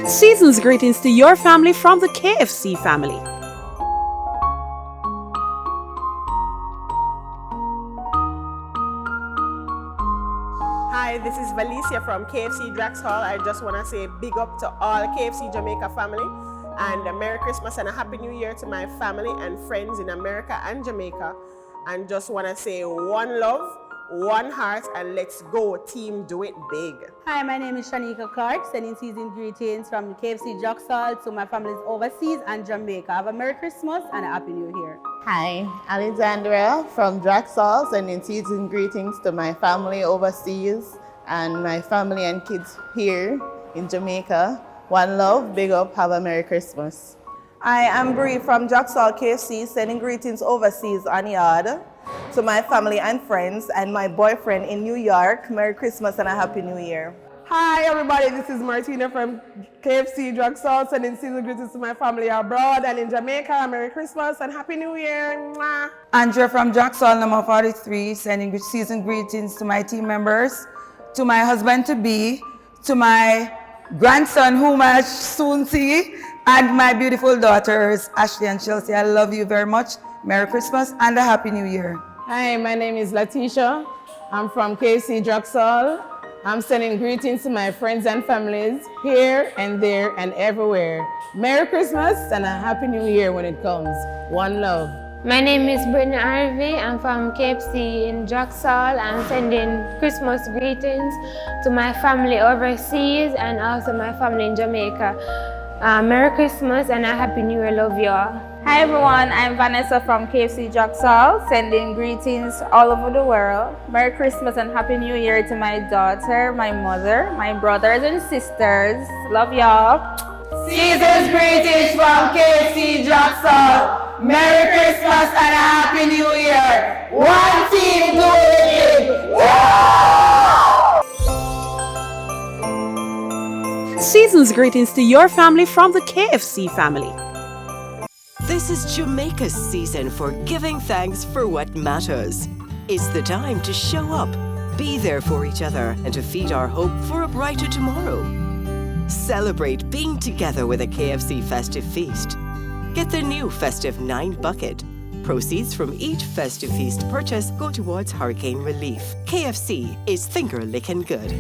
Season's greetings to your family from the KFC family. Hi, this is Valicia from KFC Drax Hall. I just want to say big up to all KFC Jamaica family and a Merry Christmas and a Happy New Year to my family and friends in America and Jamaica. And just want to say one love, one heart, and let's go team, do it big. Hi, my name is Shanika Clark, sending season greetings from KFC Drax Hall to my families overseas and Jamaica. Have a Merry Christmas and a Happy New Year. Hi, Alexandria from Drax Hall, sending season greetings to my family overseas and my family and kids here in Jamaica. One love, big up, have a Merry Christmas. I am Bree from Drax Hall KFC, sending greetings overseas on yard to my family and friends and my boyfriend in New York. Merry Christmas and a Happy New Year. Hi everybody, this is Martina from KFC Drax Hall, sending season greetings to my family abroad and in Jamaica. Merry Christmas and Happy New Year. Mwah. Andrea from Drax Hall number 43, sending season greetings to my team members, to my husband-to-be, to my grandson whom I soon see, and my beautiful daughters, Ashley and Chelsea. I love you very much. Merry Christmas and a Happy New Year. Hi, my name is Latisha. I'm from KFC Drax Hall. I'm sending greetings to my friends and families here and there and everywhere. Merry Christmas and a Happy New Year when it comes. One love. My name is Brenda Harvey. I'm from KFC in Drax Hall. I'm sending Christmas greetings to my family overseas and also my family in Jamaica. Merry Christmas and a Happy New Year. Love you all. Hi everyone, I'm Vanessa from KFC Drax Hall, sending greetings all over the world. Merry Christmas and Happy New Year to my daughter, my mother, my brothers and sisters. Love y'all. Season's greetings from KFC Drax Hall. Merry Christmas and a Happy New Year. One team, do it big. Season's greetings to your family from the KFC family. This is Jamaica's season for giving thanks for what matters. It's the time to show up, be there for each other, and to feed our hope for a brighter tomorrow. Celebrate being together with a KFC festive feast. Get the new festive 9 bucket. Proceeds from each festive feast purchase go towards hurricane relief. KFC is finger licking good.